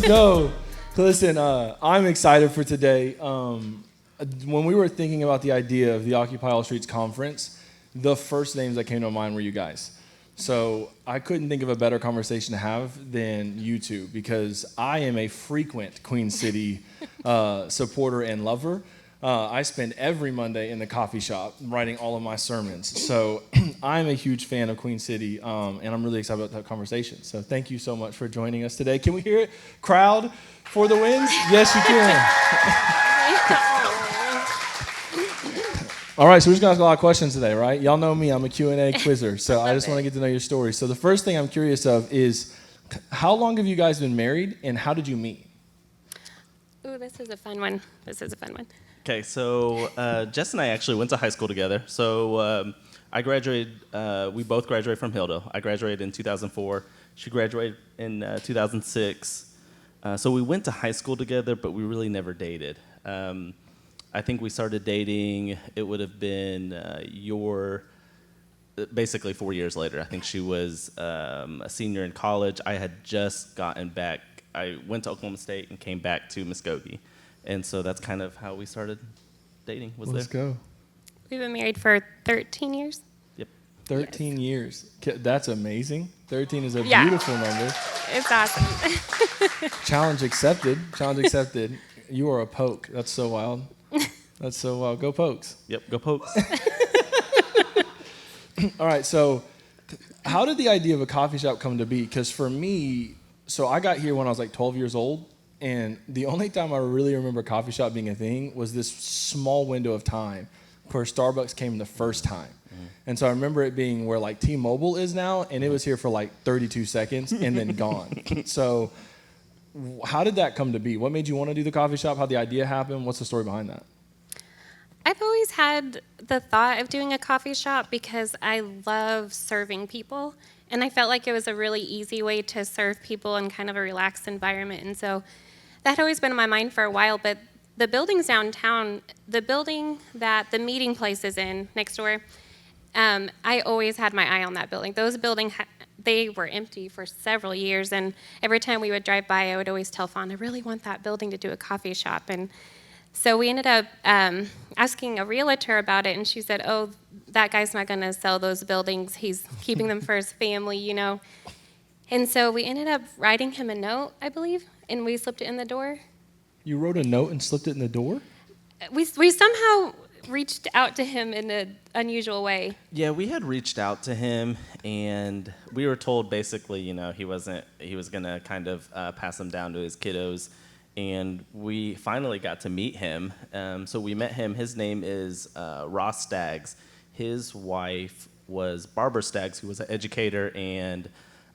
No, listen, I'm excited for today. When we were thinking about the idea of the Occupy All Streets conference, the first names that came to mind were you guys. So I couldn't think of a better conversation to have than you two, because I am a frequent Queen City supporter and lover. I spend every Monday in the coffee shop writing all of my sermons. So I'm a huge fan of Queen City, and I'm really excited about that conversation. So thank you so much for joining us today. Can we hear it? Crowd for the wins? Yes, you can. All right, so we're just going to ask a lot of questions today, right? Y'all know me. I'm a Q&A quizzer, so I just want to get to know your story. So the first thing I'm curious of is, how long have you guys been married, and how did you meet? Ooh, this is a fun one. Okay, so Jess and I actually went to high school together. So I graduated, we both graduated from Hillsdale. I graduated in 2004. She graduated in 2006. So we went to high school together, but we really never dated. I think we started dating, it would have been basically 4 years later. I think she was a senior in college. I had just gotten back. I went to Oklahoma State and came back to Muskogee. And so that's kind of how we started dating. Let's go. We've been married for 13 years. Yep. 13 years. That's amazing. 13 is a beautiful number. It's awesome. Challenge accepted. Challenge accepted. You are a poke. That's so wild. That's so wild. Go Pokes. Yep, go Pokes. All right, so how did the idea of a coffee shop come to be? Because for me, so I got here when I was like 12 years old, and the only time I really remember a coffee shop being a thing was this small window of time where Starbucks came the first time. And so I remember it being where like T-Mobile is now, and it was here for like 32 seconds and then gone. So how did that come to be? What made you want to do the coffee shop? How'd the idea happen? What's the story behind that? I've always had the thought of doing a coffee shop because I love serving people, and I felt like it was a really easy way to serve people in kind of a relaxed environment. And so that had always been in my mind for a while, but the buildings downtown, the building that the meeting place is in next door, I always had my eye on that building. Those buildings, they were empty for several years, and every time we would drive by, I would always tell Phan, I really want that building to do a coffee shop. And so we ended up asking a realtor about it, and she said, oh, that guy's not going to sell those buildings. He's keeping them for his family, you know. And so we ended up writing him a note, I believe, and we slipped it in the door. You wrote a note and slipped it in the door? We somehow reached out to him in an unusual way. Yeah, we had reached out to him, and we were told basically, you know, he was going to kind of pass them down to his kiddos. And we finally got to meet him. So we met him. His name is Ross Staggs. His wife was Barbara Staggs, who was an educator, and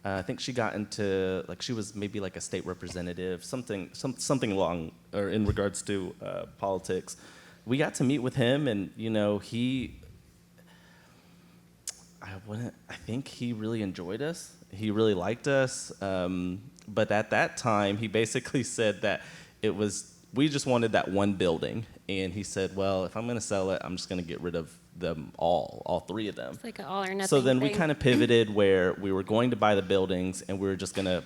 I think she got into, like, she was maybe like a state representative, something along, or in regards to politics. We got to meet with him, and, you know, I think he really enjoyed us. He really liked us. But at that time, he basically said that we just wanted that one building. And he said, well, if I'm going to sell it, I'm just going to get rid of them all three of them. It's like an all or nothing So then thing. we kind of pivoted where we were going to buy the buildings, and we were just going to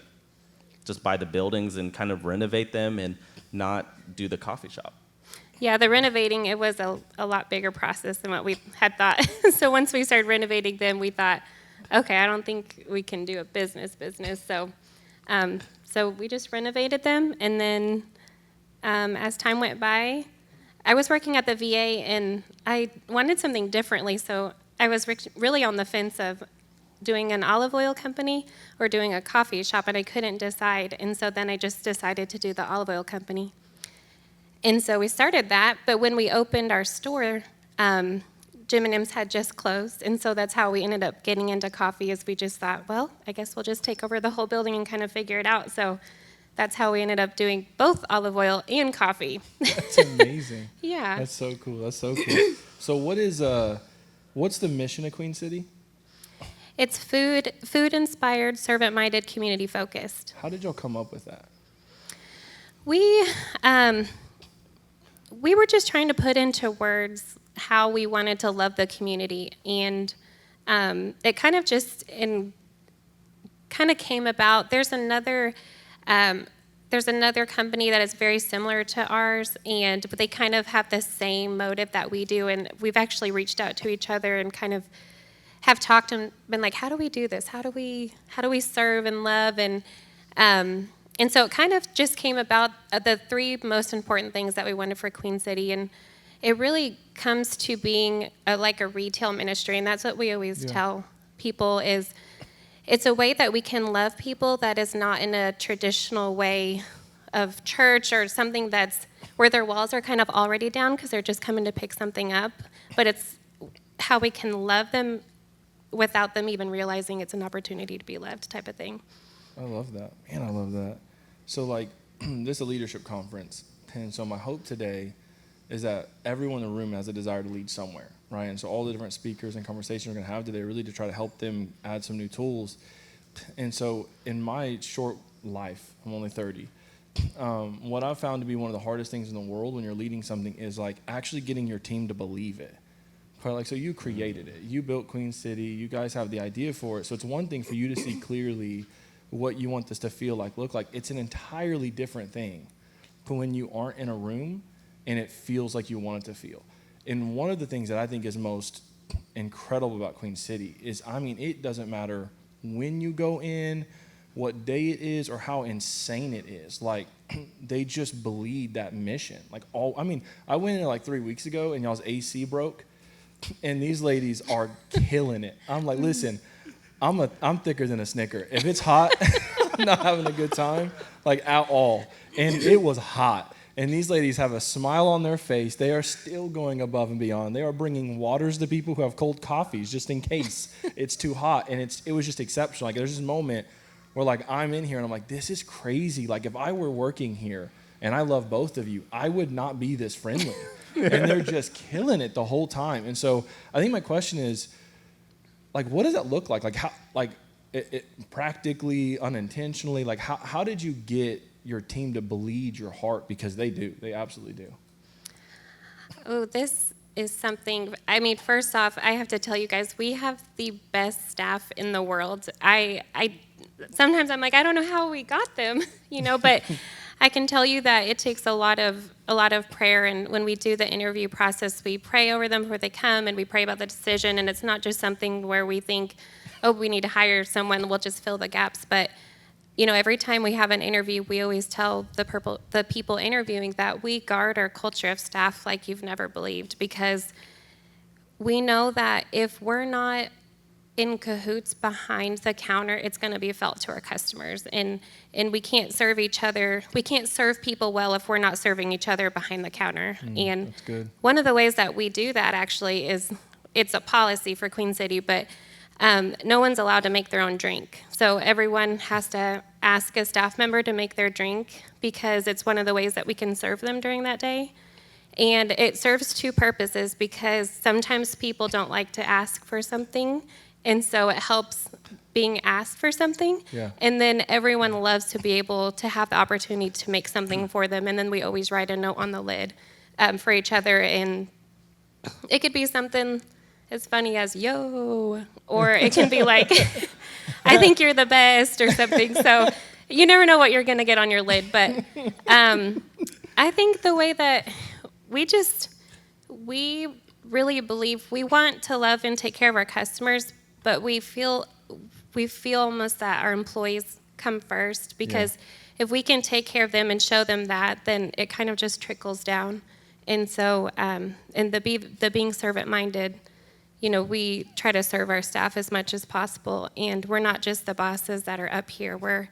buy the buildings and kind of renovate them and not do the coffee shop. Yeah, the renovating, it was a lot bigger process than what we had thought. So once we started renovating them, we thought, okay, I don't think we can do a business. So we just renovated them, and then as time went by, I was working at the VA, and I wanted something differently, so I was really on the fence of doing an olive oil company or doing a coffee shop, and I couldn't decide, and so then I just decided to do the olive oil company. And so we started that, but when we opened our store, Jim and M's had just closed, and so that's how we ended up getting into coffee, is we just thought, well, I guess we'll just take over the whole building and kind of figure it out. So that's how we ended up doing both olive oil and coffee. That's amazing. Yeah. That's so cool. So what's the mission of Queen City? It's food-inspired, servant-minded, community-focused. How did y'all come up with that? We were just trying to put into words how we wanted to love the community, and it kind of came about. There's another there's another company that is very similar to ours, but they kind of have the same motive that we do, and we've actually reached out to each other and kind of have talked and been like, how do we do this? How do we serve and love? And so it kind of just came about the three most important things that we wanted for Queen City, and it really comes to being like a retail ministry, and that's what we always tell people is it's a way that we can love people that is not in a traditional way of church or something that's where their walls are kind of already down because they're just coming to pick something up, but it's how we can love them without them even realizing it's an opportunity to be loved type of thing. I love that. Man, I love that. So, like, this is a leadership conference, and so my hope today is that everyone in the room has a desire to lead somewhere, right? And so all the different speakers and conversations we're going to have today really to try to help them add some new tools. And so in my short life, I'm only 30, what I've found to be one of the hardest things in the world when you're leading something is, like, actually getting your team to believe it. Like, so you created it. You built Queen City. You guys have the idea for it. So it's one thing for you to see clearly what you want this to feel like, look like. It's an entirely different thing but when you aren't in a room and it feels like you want it to feel. And one of the things that I think is most incredible about Queen City is, I mean, it doesn't matter when you go in, what day it is, or how insane it is. Like, they just bleed that mission. Like, I went in like 3 weeks ago and y'all's AC broke, and these ladies are killing it. I'm like, listen, I'm thicker than a Snicker. If it's hot, I'm not having a good time, like, at all. And it was hot. And these ladies have a smile on their face. They are still going above and beyond. They are bringing waters to people who have cold coffees just in case it's too hot. And it was just exceptional. Like, there's this moment where, like, I'm in here and I'm like, this is crazy. Like, if I were working here and I love both of you, I would not be this friendly. And they're just killing it the whole time. And so I think my question is, like, what does that look like? Like, how, like, it practically, unintentionally, like, how did you get your team to bleed your heart? Because they do. They absolutely do. Oh, this is something, I mean, first off, I have to tell you guys, we have the best staff in the world. I sometimes I'm like, I don't know how we got them, but I can tell you that it takes a lot of prayer, and when we do the interview process, we pray over them before they come, and we pray about the decision, and it's not just something where we think, oh, we need to hire someone, we'll just fill the gaps, but every time we have an interview, we always tell the people interviewing that we guard our culture of staff like you've never believed, because we know that if we're not in cahoots behind the counter, it's going to be felt to our customers. And we can't serve each other. We can't serve people well if we're not serving each other behind the counter. And that's good. One of the ways that we do that actually is, it's a policy for Queen City, but no one's allowed to make their own drink. So everyone has to ask a staff member to make their drink, because it's one of the ways that we can serve them during that day. And it serves two purposes, because sometimes people don't like to ask for something, and so it helps being asked for something. Yeah. And then everyone loves to be able to have the opportunity to make something for them, and then we always write a note on the lid for each other, and it could be something as funny as, yo, or it can be like, I think you're the best, or something. So you never know what you're going to get on your lid. But I think the way that we really believe we want to love and take care of our customers, but we feel almost that our employees come first, because if we can take care of them and show them that, then it kind of just trickles down. And so, and the being servant-minded, we try to serve our staff as much as possible, and we're not just the bosses that are up here. We're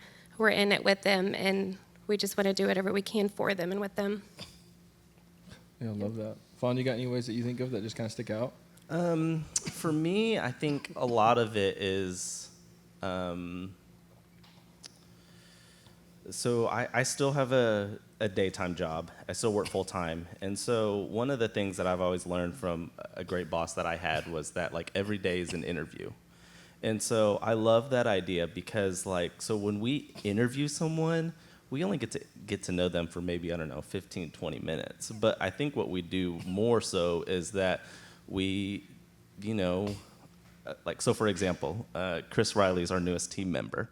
in it with them, and we just want to do whatever we can for them and with them. Yeah, I love that. Fawn, you got any ways that you think of that just kind of stick out? For me, I think a lot of it is, so I still have a daytime job. I still work full time. And so one of the things that I've always learned from a great boss that I had was that, like, every day is an interview. And so I love that idea, because, like, so when we interview someone, we only get to know them for maybe, 15, 20 minutes. But I think what we do more so is that we, like, so for example, Chris Riley is our newest team member.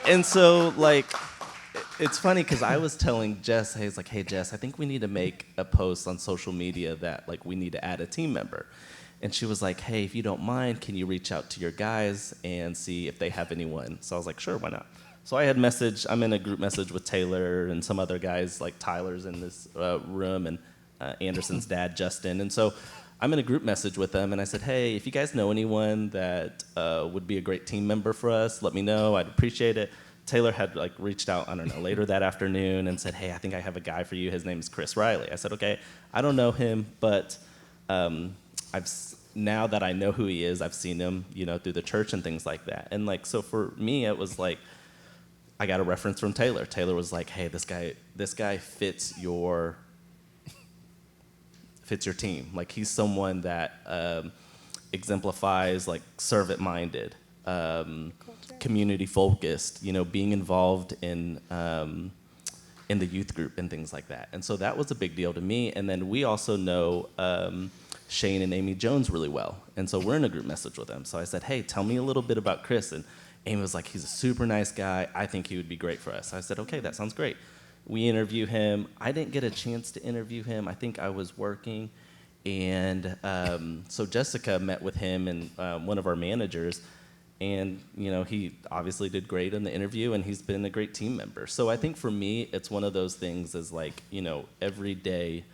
And so, like, it's funny because I was telling Jess, hey Jess, I think we need to make a post on social media that like we need to add a team member. And she was like, hey, if you don't mind, can you reach out to your guys and see if they have anyone? So I was like, sure, why not? So I'm in a group message with Taylor and some other guys, like Tyler's in this room, and Anderson's dad, Justin. And so I'm in a group message with them, and I said, hey, if you guys know anyone that would be a great team member for us, let me know. I'd appreciate it. Taylor had like reached out, I don't know, later that afternoon and said, hey, I think I have a guy for you. His name is Chris Riley. I said, okay, I don't know him, but now that I know who he is, I've seen him, through the church and things like that. And like, so for me, it was like, I got a reference from Taylor. Taylor was like, hey, this guy fits your team. Like, he's someone that exemplifies like servant-minded, community focused, being involved in the youth group and things like that. And so that was a big deal to me. And then we also know Shane and Amy Jones really well. And so we're in a group message with them. So I said, hey, tell me a little bit about Chris. And Amy was like, he's a super nice guy. I think he would be great for us. I said, okay, that sounds great. We interview him. I didn't get a chance to interview him. I think I was working. And so Jessica met with him and one of our managers. And, he obviously did great in the interview, and he's been a great team member. So I think for me, it's one of those things is like, every day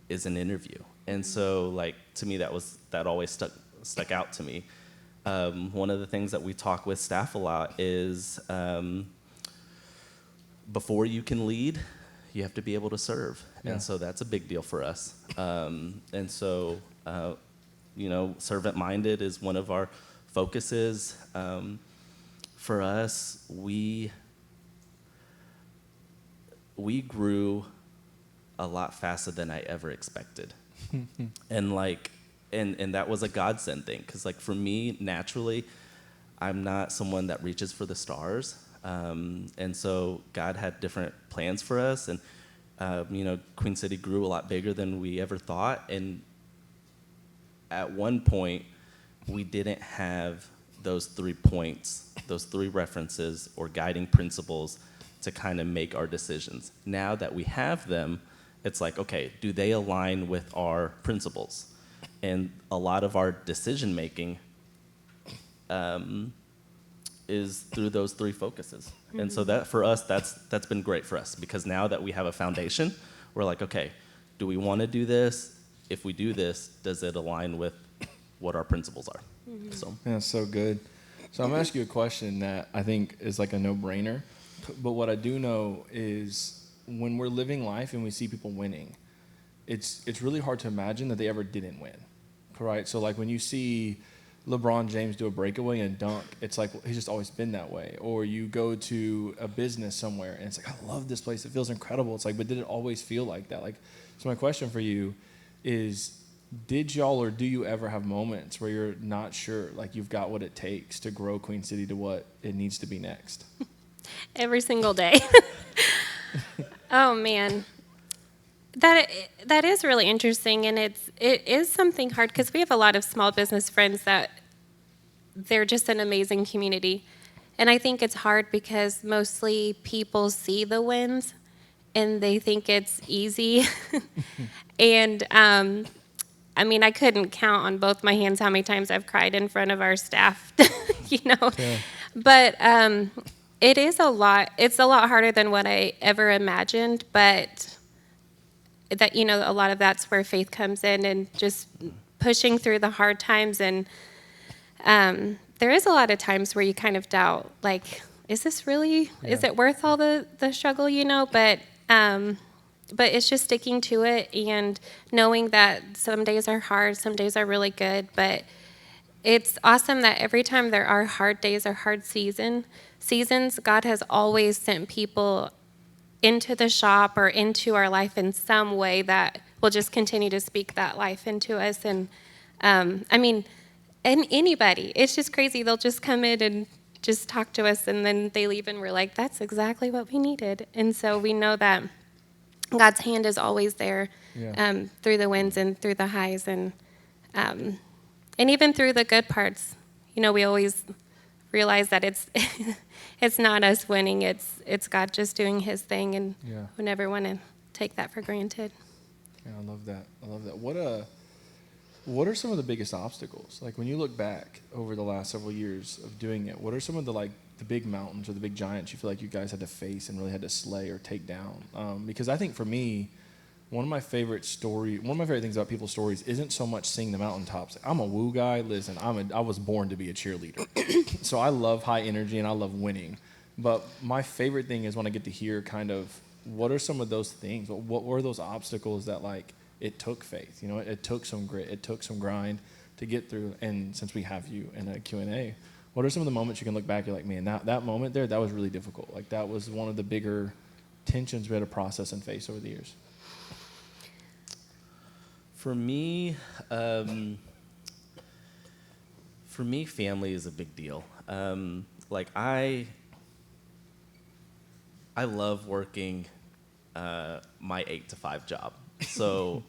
is an interview. And so, like, to me, that always stuck out to me. One of the things that we talk with staff a lot is before you can lead, you have to be able to serve. Yeah. And so that's a big deal for us. And so, servant-minded is one of our focuses. For us, we grew a lot faster than I ever expected. And that was a godsend thing, because like for me, naturally, I'm not someone that reaches for the stars. And so God had different plans for us, and Queen City grew a lot bigger than we ever thought. And at one point, we didn't have those 3 points, those 3 references or guiding principles to kind of make our decisions. Now that we have them, it's like, okay, do they align with our principles? And a lot of our decision making is through those 3 focuses. Mm-hmm. And so that for us, that's been great for us, because now that we have a foundation, we're like, okay, do we want to do this? If we do this, does it align with what our principles are? Mm-hmm. So yeah, that's so good. So I'm gonna ask you a question that I think is like a no-brainer, but what I do know is when we're living life and we see people winning, it's really hard to imagine that they ever didn't win, right? So like when you see LeBron James do a breakaway and dunk, it's like, well, he's just always been that way. Or you go to a business somewhere and it's like, I love this place, it feels incredible. It's like, but did it always feel like that? Like, so my question for you is, did y'all or do you ever have moments where you're not sure, like you've got what it takes to grow Queen City to what it needs to be next? Every single day. Oh man, that is really interesting, and it is something hard because we have a lot of small business friends that they're just an amazing community, and I think it's hard because mostly people see the wins and they think it's easy, and I mean, I couldn't count on both my hands how many times I've cried in front of our staff, Yeah. But it is a lot. It's a lot harder than what I ever imagined, but that, a lot of that's where faith comes in and just pushing through the hard times. And there is a lot of times where you kind of doubt, like, is this really, is it worth all the struggle, But it's just sticking to it and knowing that some days are hard, some days are really good. But it's awesome that every time there are hard days or hard seasons, God has always sent people into the shop or into our life in some way that will just continue to speak that life into us. And and anybody, it's just crazy. They'll just come in and just talk to us, and then they leave, and we're like, that's exactly what we needed. And so we know that God's hand is always there, through the wins and through the highs, and even through the good parts. We always realize that it's it's not us winning, it's God just doing his thing, and Yeah. we never want to take that for granted. Yeah, I love that. I love that. What are some of the biggest obstacles? Like when you look back over the last several years of doing it, what are some of the big mountains or the big giants you feel like you guys had to face and really had to slay or take down? Because I think for me, one of my favorite things about people's stories isn't so much seeing the mountaintops. I'm a woo guy. Listen, I was born to be a cheerleader. So I love high energy and I love winning. But my favorite thing is when I get to hear kind of what are some of those things? What were those obstacles that like it took faith? You know, it took some grit, it took some grind to get through. And since we have you in a Q&A, what are some of the moments you can look back, you're like, man, that moment there, that was really difficult. Like that was one of the bigger tensions we had to process and face over the years. For me, family is a big deal. Like I love working my 8 to 5 job. So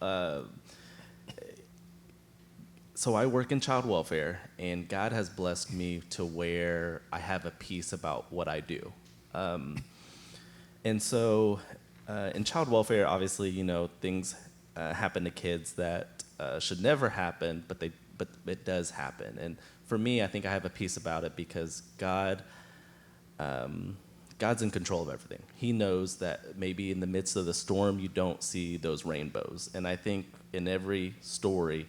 so I work in child welfare, and God has blessed me to where I have a peace about what I do. And so in child welfare, obviously, you know, things happen to kids that should never happen, but it does happen. And for me, I think I have a peace about it because God's in control of everything. He knows that maybe in the midst of the storm, you don't see those rainbows. And I think in every story,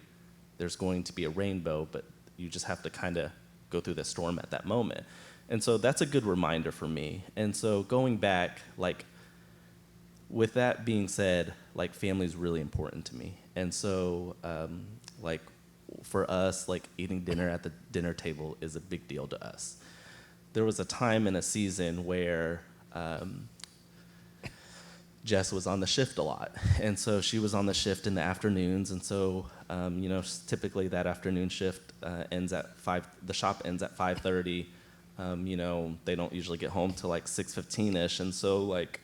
there's going to be a rainbow, but you just have to kind of go through the storm at that moment. And so that's a good reminder for me. And so going back, like, with that being said, like, family is really important to me. And so, like, for us, like, eating dinner at the dinner table is a big deal to us. There was a time in a season where Jess was on the shift a lot. And so she was on the shift in the afternoons. And so, you know, typically that afternoon shift ends at 5, the shop ends at 5:30. You know, they don't usually get home till like 6:15-ish. And so, like,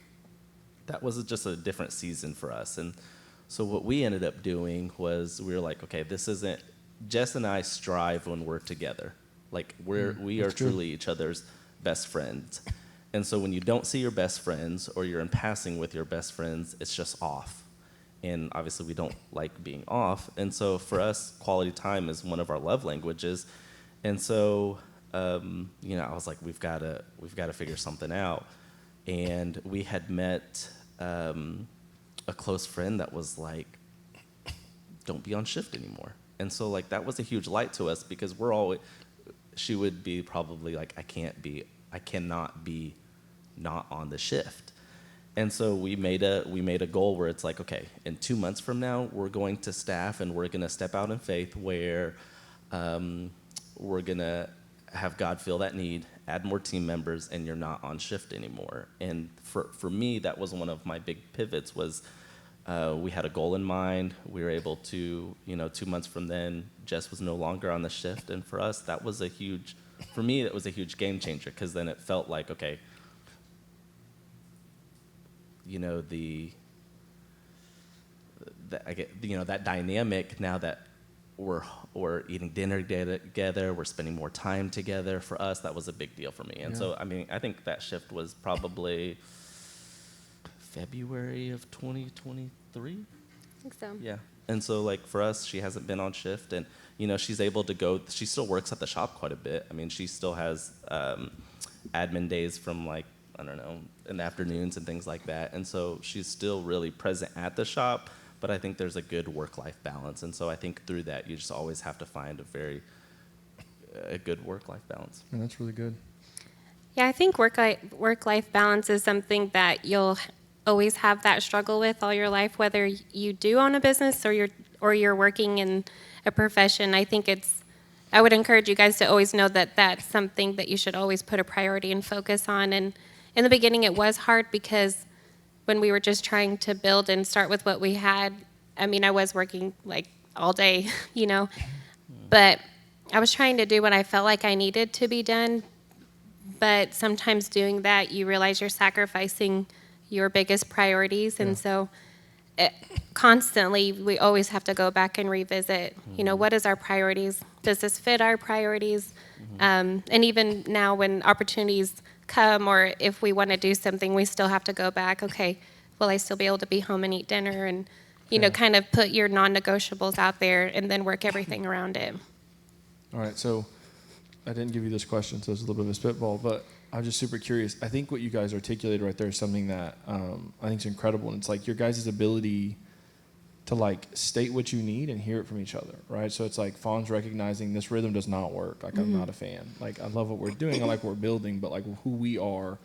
that was just a different season for us. And so what we ended up doing was we were like, okay, this isn't, Jess and I strive when we're together. Like, we are truly each other's best friends. And so when you don't see your best friends or you're in passing with your best friends, it's just off. And obviously we don't like being off. And so for us, quality time is one of our love languages. And so, you know, I was like, we've got to figure something out. And we had met a close friend that was like, don't be on shift anymore. And so, like, that was a huge light to us because she would be probably like, I cannot be not on the shift. And so we made a goal where it's like, okay, in 2 months from now, we're going to staff and we're going to step out in faith where we're going to have God feel that need, add more team members, and you're not on shift anymore. And for me, that was one of my big pivots was we had a goal in mind. We were able to, you know, 2 months from then, Jess was no longer on the shift. And for us, that was for me, that was a huge game changer because then it felt like, okay, you know, that dynamic now that we're eating dinner together, we're spending more time together. For us, that was a big deal for me. And so, I mean, I think that shift was probably February of 2023. I think so. Yeah. And so, like, for us, she hasn't been on shift, and, you know, she's able to go, she still works at the shop quite a bit. I mean, she still has admin days from, like, I don't know, in the afternoons and things like that. And so she's still really present at the shop, but I think there's a good work-life balance. And so I think through that, you just always have to find a good work-life balance. And that's really good. Yeah, I think work-life balance is something that you'll always have that struggle with all your life, whether you do own a business or you're working in a profession. I would encourage you guys to always know that that's something that you should always put a priority and focus on. And in the beginning, it was hard because when we were just trying to build and start with what we had, I mean, I was working like all day, you know, but I was trying to do what I felt like I needed to be done. But sometimes doing that, you realize you're sacrificing your biggest priorities. And so constantly, we always have to go back and revisit, what is our priorities? Does this fit our priorities? And even now when opportunities come, or if we want to do something, we still have to go back, okay, will I still be able to be home and eat dinner? And, kind of put your non-negotiables out there and then work everything around it. All right, so I didn't give you this question, so it's a little bit of a spitball, but I'm just super curious. I think what you guys articulated right there is something that I think is incredible, and it's like your guys' ability to like state what you need and hear it from each other, right? So it's like Fawn's recognizing this rhythm does not work. Like I'm not a fan. Like I love what we're doing, I like what we're building, but like who we are,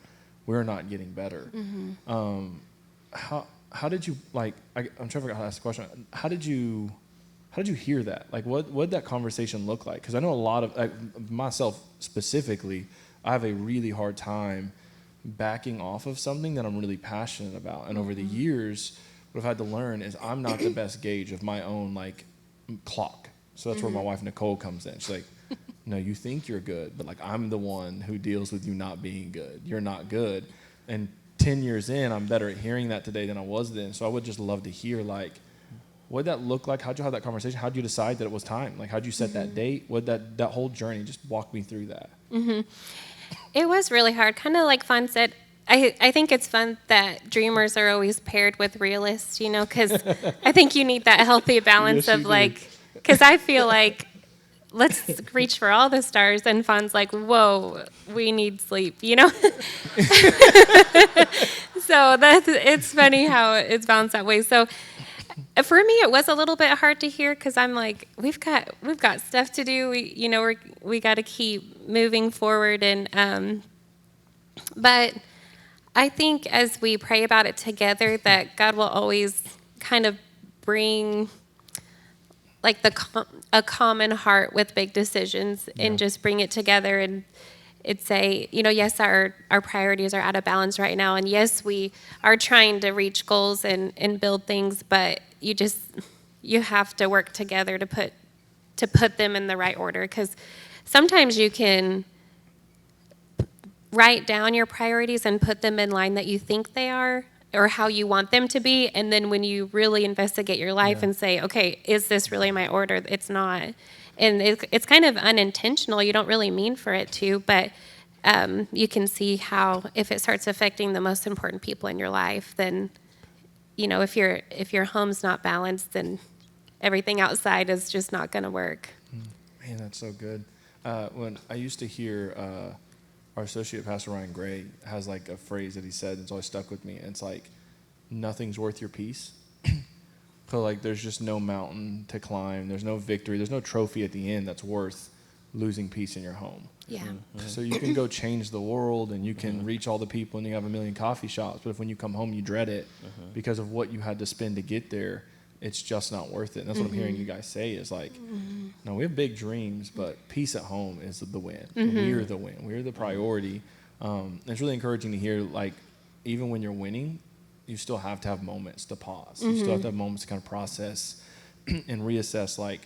we're not getting better. How did you like? I'm trying to figure out how to ask the question. How did you hear that? Like what did that conversation look like? Because I know a lot of myself specifically, I have a really hard time backing off of something that I'm really passionate about, and over the years, what I've had to learn is I'm not the best gauge of my own like clock. So that's where my wife Nicole comes in. She's like, no, you think you're good, but like I'm the one who deals with you not being good. You're not good. And 10 years in, I'm better at hearing that today than I was then. So I would just love to hear like, what did that look like? How'd you have that conversation? How'd you decide that it was time? Like how'd you set that date? What that whole journey, just walk me through that. It was really hard. Kind of like Fawn said, I think it's fun that dreamers are always paired with realists, because I think you need that healthy balance Yes, of you like, because I feel like, let's reach for all the stars, and Fawn's like, whoa, we need sleep, So it's funny how it's balanced that way. So for me, it was a little bit hard to hear because I'm like, we've got stuff to do. We got to keep moving forward, and but I think as we pray about it together, that God will always kind of bring like a common heart with big decisions and just bring it together and it's say, yes, our priorities are out of balance right now. And yes, we are trying to reach goals and build things, but you have to work together to put them in the right order. Because sometimes you can write down your priorities and put them in line that you think they are or how you want them to be. And then when you really investigate your life and say, okay, is this really my order? It's not. And it's kind of unintentional. You don't really mean for it to, but you can see how if it starts affecting the most important people in your life, then, if your home's not balanced, then everything outside is just not going to work. Man, that's so good. When I used to hear our associate pastor Ryan Gray has like a phrase that he said that's always stuck with me. And it's like, nothing's worth your peace. So like, there's just no mountain to climb. There's no victory. There's no trophy at the end that's worth losing peace in your home. Yeah. So you can go change the world and you can reach all the people and you have a million coffee shops. But if when you come home, you dread it because of what you had to spend to get there, it's just not worth it. And that's what I'm hearing you guys say is like, no, we have big dreams, but peace at home is the win. We're the win. We're the priority. It's really encouraging to hear, like, even when you're winning, you still have to have moments to pause. You still have to have moments to kind of process and reassess, like,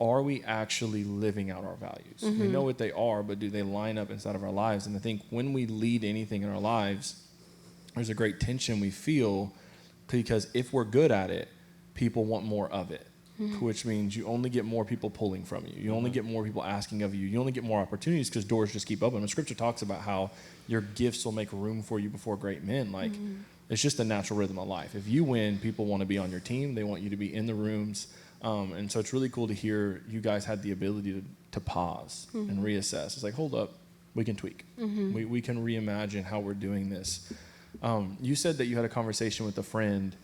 are we actually living out our values? We know what they are, but do they line up inside of our lives? And I think when we lead anything in our lives, there's a great tension we feel because if we're good at it, people want more of it, which means you only get more people pulling from you. You only get more people asking of you. You only get more opportunities because doors just keep opening. And Scripture talks about how your gifts will make room for you before great men. Like, it's just a natural rhythm of life. If you win, people want to be on your team. They want you to be in the rooms. And so it's really cool to hear you guys had the ability to pause and reassess. It's like, hold up, we can tweak. We can reimagine how we're doing this. You said that you had a conversation with a friend.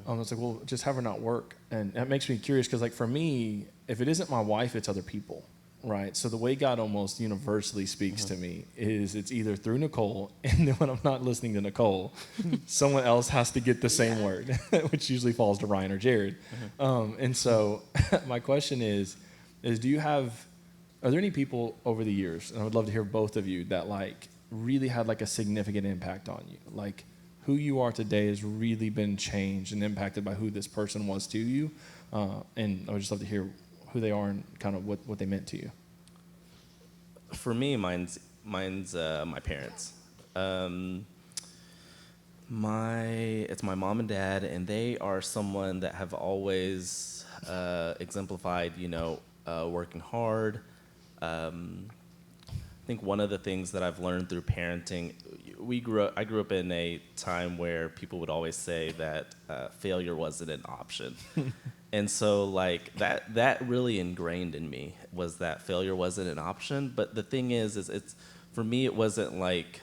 It's like, well, just have her not work. And that makes me curious because, like, for me, if it isn't my wife, it's other people, right? So the way God almost universally speaks to me is it's either through Nicole, and then when I'm not listening to Nicole, someone else has to get the same word, which usually falls to Ryan or Jared. And so my question is are there any people over the years, and I would love to hear both of you, that, like, really had, like, a significant impact on you? Like, who you are today has really been changed and impacted by who this person was to you. And I would just love to hear who they are and kind of what they meant to you. For me, mine's my parents. It's my mom and dad, and they are someone that have always exemplified, working hard. I think one of the things that I've learned through parenting, I grew up in a time where people would always say that failure wasn't an option. And so like that really ingrained in me was that failure wasn't an option. But the thing is it's for me, it wasn't like,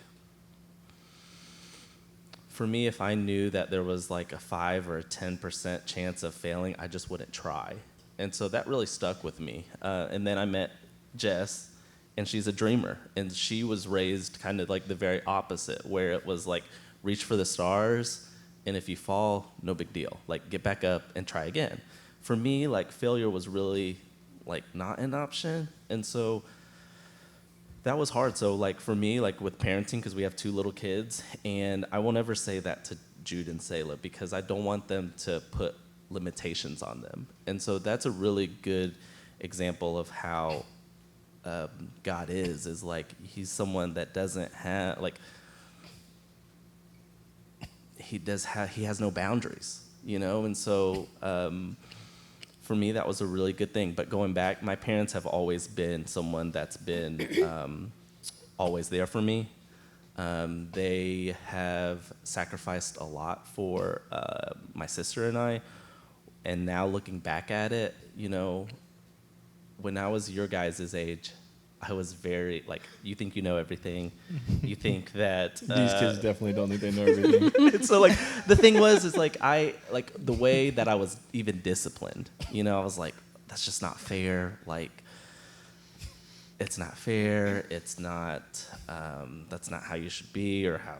for me, if I knew that there was like a 5 or a 10% chance of failing, I just wouldn't try. And so that really stuck with me. And then I met Jess, and she's a dreamer. And she was raised kind of like the very opposite, where it was like, reach for the stars, and if you fall, no big deal. Like, get back up and try again. For me, like, failure was really like not an option. And so that was hard. So like for me, like with parenting, because we have 2 little kids, and I will never say that to Jude and Selah because I don't want them to put limitations on them. And so that's a really good example of how God is like, he's someone that doesn't have, like, he has no boundaries, And so for me, that was a really good thing. But going back, my parents have always been someone that's been always there for me. They have sacrificed a lot for my sister and I. And now looking back at it, when I was your guys' age, I was very, like, you think you know everything. You think that... These kids definitely don't think they know everything. And so, like, the thing was, the way that I was even disciplined, I was like, that's just not fair. Like, it's not fair. It's not, that's not how you should be or how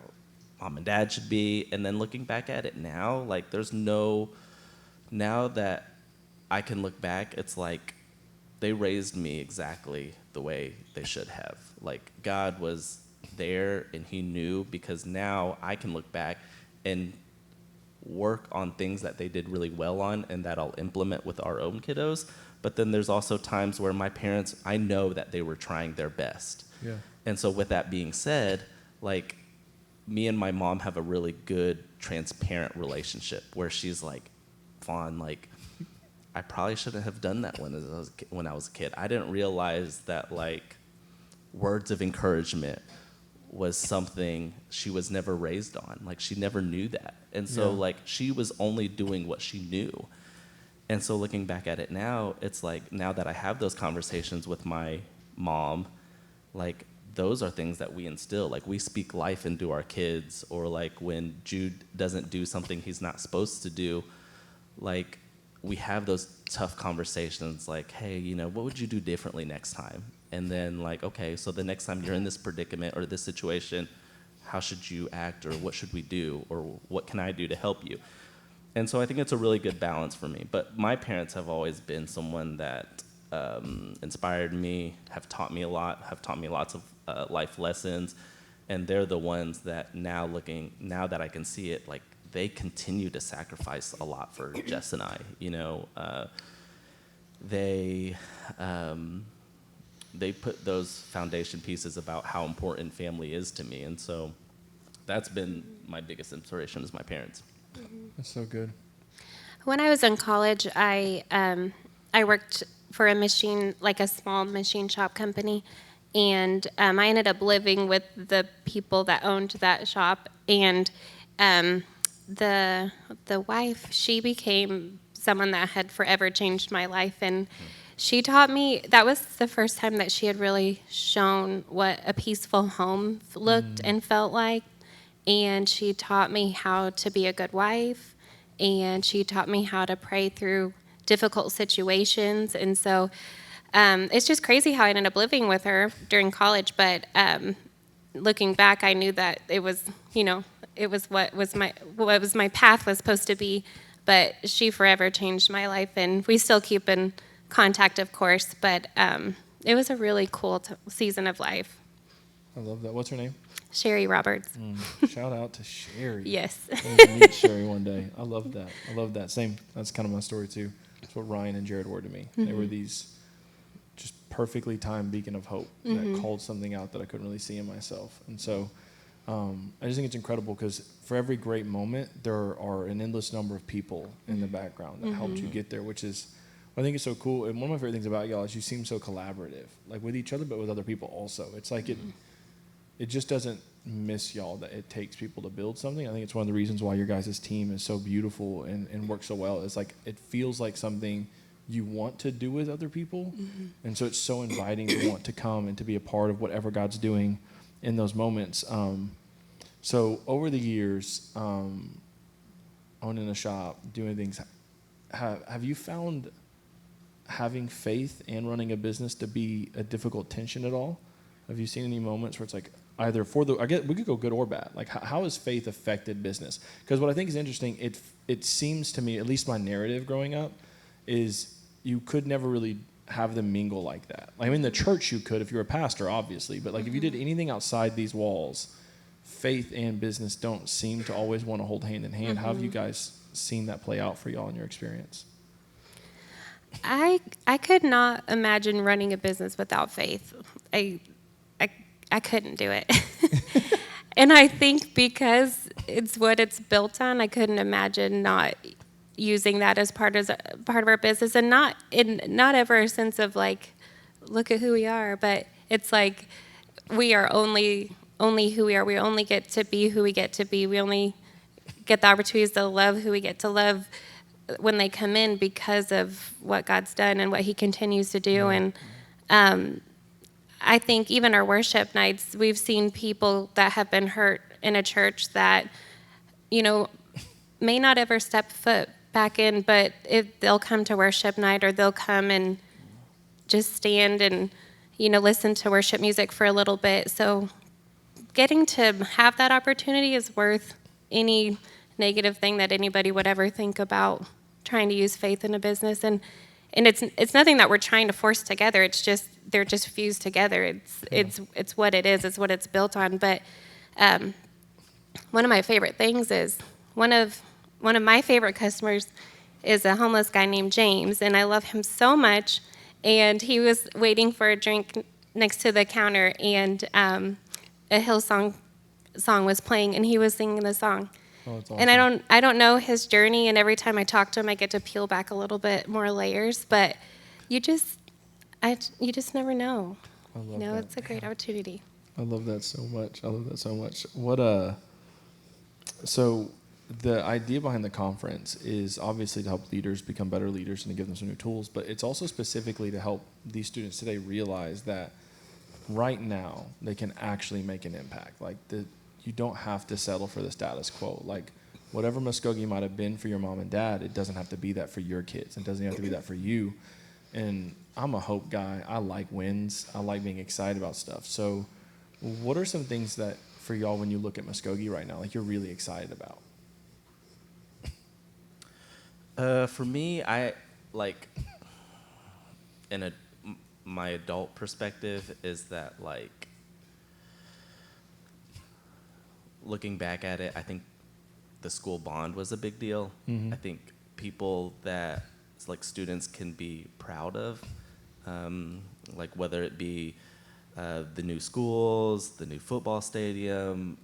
mom and dad should be. And then looking back at it now, like, now that I can look back, it's like, they raised me exactly the way they should have. Like, God was there and he knew, because now I can look back and work on things that they did really well on and that I'll implement with our own kiddos. But then there's also times where my parents, I know that they were trying their best. Yeah. And so with that being said, like, me and my mom have a really good, transparent relationship where she's like, Phan, like, I probably shouldn't have done that when I was a kid. I didn't realize that, like, words of encouragement was something she was never raised on. Like, she never knew that. And so, like, she was only doing what she knew. And so looking back at it now, it's like, now that I have those conversations with my mom, like, those are things that we instill. Like, we speak life into our kids, or like when Jude doesn't do something he's not supposed to do, like, we have those tough conversations like, hey, what would you do differently next time? And then like, okay, so the next time you're in this predicament or this situation, how should you act, or what should we do, or what can I do to help you? And so I think it's a really good balance for me. But my parents have always been someone that inspired me, have taught me a lot, have taught me lots of life lessons. And they're the ones that now that I can see it, like, they continue to sacrifice a lot for Jess and I. They put those foundation pieces about how important family is to me. And so that's been my biggest inspiration, is my parents. That's so good. When I was in college, I worked for a small machine shop company, and I ended up living with the people that owned that shop. And the wife, she became someone that had forever changed my life, and she taught me, that was the first time that she had really shown what a peaceful home looked and felt like. And she taught me how to be a good wife, and she taught me how to pray through difficult situations. And so it's just crazy how I ended up living with her during college. But looking back, I knew that it was, it was what was my path was supposed to be. But she forever changed my life, and we still keep in contact, of course. But it was a really cool season of life. I love that. What's her name? Sherry Roberts. Shout out to Sherry. Yes. I need to meet Sherry one day. I love that. Same. That's kind of my story too. That's what Ryan and Jared were to me. They were these just perfectly timed beacon of hope that called something out that I couldn't really see in myself. And so I just think it's incredible because for every great moment, there are an endless number of people in the background that helped you get there, which is, I think it's so cool. And one of my favorite things about y'all is you seem so collaborative, like with each other, but with other people also. It's like it just doesn't miss y'all that it takes people to build something. I think it's one of the reasons why your guys' team is so beautiful and works so well. It's like, it feels like something you want to do with other people. And so it's so inviting to want to come and to be a part of whatever God's doing in those moments. So over the years, owning a shop, doing things, have you found having faith and running a business to be a difficult tension at all? Have you seen any moments where it's like either I guess we could go good or bad. Like how has faith affected business? Because what I think is interesting, it seems to me, at least my narrative growing up, is you could never really have them mingle like that. Like, I mean, the church you could if you're a pastor, obviously, but like if you did anything outside these walls, faith and business don't seem to always want to hold hand in hand. How have you guys seen that play out for y'all in your experience? I could not imagine running a business without faith. I couldn't do it. And I think because it's what it's built on, I couldn't imagine not using that as part of our business, and not ever a sense of like, look at who we are, but it's like we are only who we are. We only get to be who we get to be. We only get the opportunities to love who we get to love when they come in because of what God's done and what He continues to do. And I think even our worship nights, we've seen people that have been hurt in a church that, may not ever step foot back in, but if they'll come to worship night, or they'll come and just stand and, listen to worship music for a little bit. So getting to have that opportunity is worth any negative thing that anybody would ever think about trying to use faith in a business. And it's nothing that we're trying to force together. It's just they're just fused together. It's what it is. It's what it's built on. But one of my favorite things is one of my favorite customers is a homeless guy named James, and I love him so much. And he was waiting for a drink next to the counter, and a Hillsong song was playing, and he was singing the song. Oh, that's awesome. And I don't know his journey, and every time I talk to him, I get to peel back a little bit more layers. But you just never know. I love that. It's a great opportunity. I love that so much. So the idea behind the conference is obviously to help leaders become better leaders and to give them some new tools, but it's also specifically to help these students today realize that right now they can actually make an impact. Like you don't have to settle for the status quo. Like whatever Muskogee might have been for your mom and dad, it doesn't have to be that for your kids. It doesn't have to be that for you. And I'm a hope guy. I like wins. I like being excited about stuff. So what are some things that for y'all when you look at Muskogee right now, like you're really excited about? For me, I like my adult perspective is that like looking back at it, I think the school bond was a big deal. I think people that like students can be proud of, like whether it be the new schools, the new football stadium.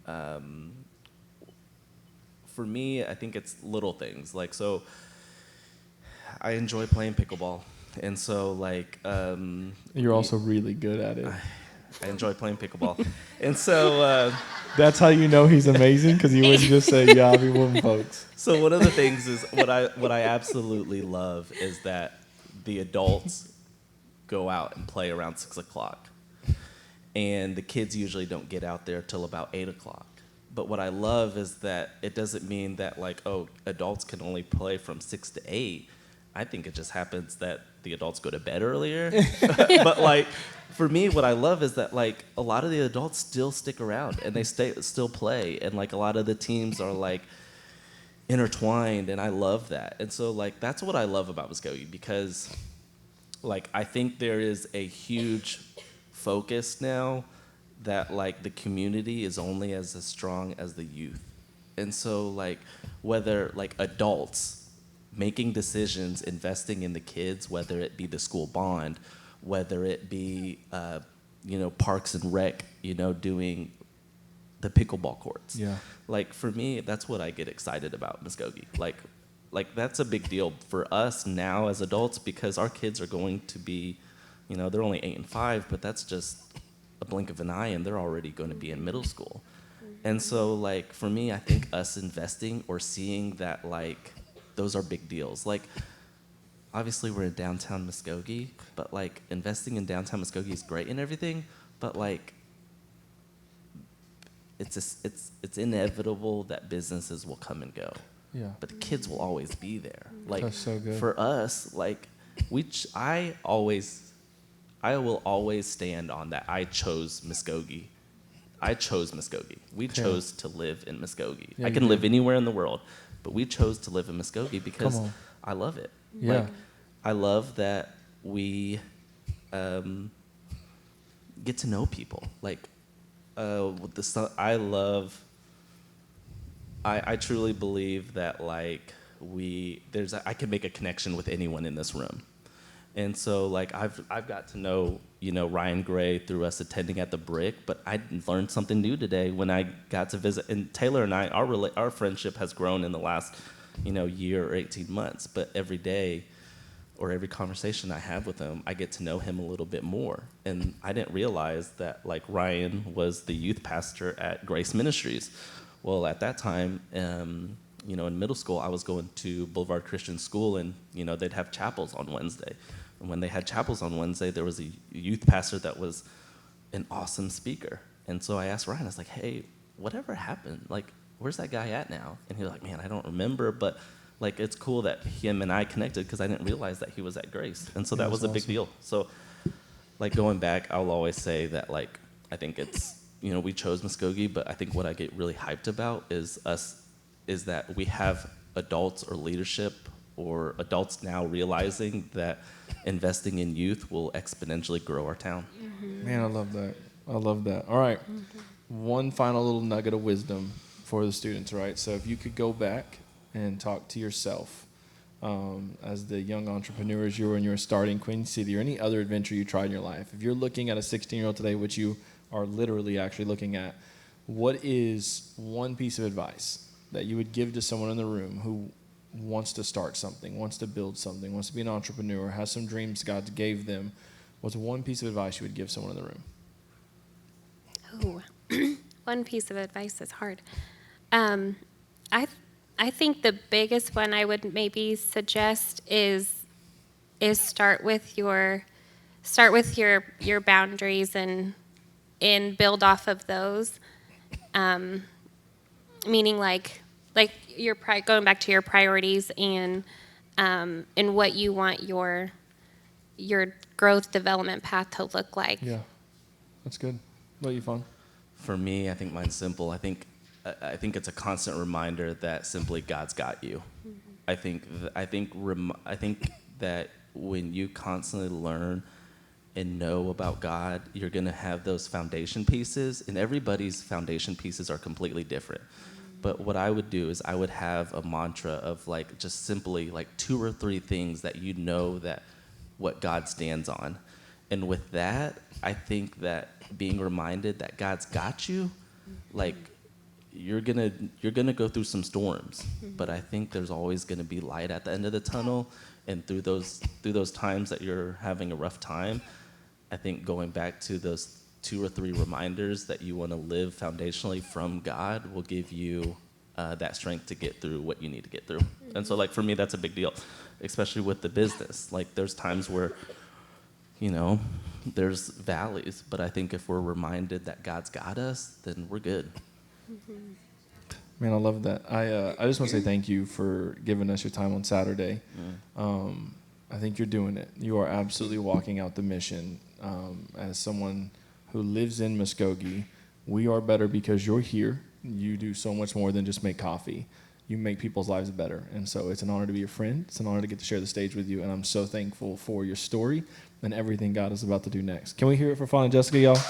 For me, I think it's little things. Like, so I enjoy playing pickleball. And so, like... You're also really good at it. I enjoy playing pickleball. And so... That's how you know he's amazing, because he wouldn't just say, yeah, I'll be whooping folks. So one of the things is, what I absolutely love is that the adults go out and play around 6 o'clock. And the kids usually don't get out there till about 8 o'clock. But what I love is that it doesn't mean that, like, oh, adults can only play from 6 to 8. I think it just happens that the adults go to bed earlier. But, like, for me, what I love is that, like, a lot of the adults still stick around and they still play. And, like, a lot of the teams are, like, intertwined, and I love that. And so, like, that's what I love about Muskogee, because, like, I think there is a huge focus now that, like, the community is only as strong as the youth. And so, like, whether, like, adults making decisions, investing in the kids, whether it be the school bond, whether it be, Parks and Rec, doing the pickleball courts. Yeah. Like for me, that's what I get excited about Muskogee. Like that's a big deal for us now as adults because our kids are going to be, they're only 8 and 5, but that's just a blink of an eye and they're already going to be in middle school. And so like for me, I think us investing or seeing that like those are big deals. Like obviously we're in downtown Muskogee, but like investing in downtown Muskogee is great and everything, but like it's inevitable that businesses will come and go. Yeah. But the kids will always be there. Like That's so good. for us, like I will always stand on that. I chose Muskogee. We chose to live in Muskogee. Yeah, I can you live did. anywhere in the world, but we chose to live in Muskogee because Come on. I love it. Yeah. Like, I love that we get to know people. Like I truly believe that like I can make a connection with anyone in this room. And so like I've got to know, Ryan Gray through us attending at TheBrick, but I learned something new today when I got to visit. And Taylor and I, our friendship has grown in the last, year or 18 months, but every day or every conversation I have with him, I get to know him a little bit more. And I didn't realize that like Ryan was the youth pastor at Grace Ministries. Well, at that time, in middle school, I was going to Boulevard Christian School, and they'd have chapels on Wednesday. And when they had chapels on Wednesday, there was a youth pastor that was an awesome speaker. And so I asked Ryan, I was like, "Hey, whatever happened? Like, where's that guy at now?" And he was like, "Man, I don't remember, but like it's cool that him and I connected because I didn't realize that he was at Grace." And so that was a big deal. So, like going back, I'll always say that like I think it's we chose Muskogee, but I think what I get really hyped about is that we have adults or leadership or adults now realizing that investing in youth will exponentially grow our town. Mm-hmm. Man, I love that. All right. One final little nugget of wisdom for the students, right? So if you could go back and talk to yourself as the young entrepreneurs you were when you were starting Queen City or any other adventure you tried in your life. If you're looking at a 16-year-old today, which you are literally actually looking at, what is one piece of advice that you would give to someone in the room who wants to start something, wants to build something, wants to be an entrepreneur, has some dreams God gave them? What's one piece of advice you would give someone in the room? Oh, one piece of advice is hard. I think the biggest one I would maybe suggest is start with your boundaries and build off of those. Meaning like you're going back to your priorities and what you want your growth development path to look like. Yeah, that's good. What about you, Phan? For me, I think mine's simple. I think it's a constant reminder that simply God's got you. Mm-hmm. I think that when you constantly learn and know about God, you're going to have those foundation pieces, and everybody's foundation pieces are completely different. But what I would do is I would have a mantra of like just simply like 2 or 3 things that that what God stands on. And with that, I think that being reminded that God's got you, like you're gonna go through some storms, but I think there's always gonna be light at the end of the tunnel. And through those times that you're having a rough time, I think going back to those 2 or 3 reminders that you want to live foundationally from God will give you that strength to get through what you need to get through. And so like for me, that's a big deal, especially with the business. Like there's times where, there's valleys, but I think if we're reminded that God's got us, then we're good. Man, I love that. I just want to say thank you for giving us your time on Saturday. I think you're doing it. You are absolutely walking out the mission. As someone who lives in Muskogee, we are better because you're here. You do so much more than just make coffee. You make people's lives better. And so it's an honor to be your friend. It's an honor to get to share the stage with you. And I'm so thankful for your story and everything God is about to do next. Can we hear it for Phan and Jessica, y'all?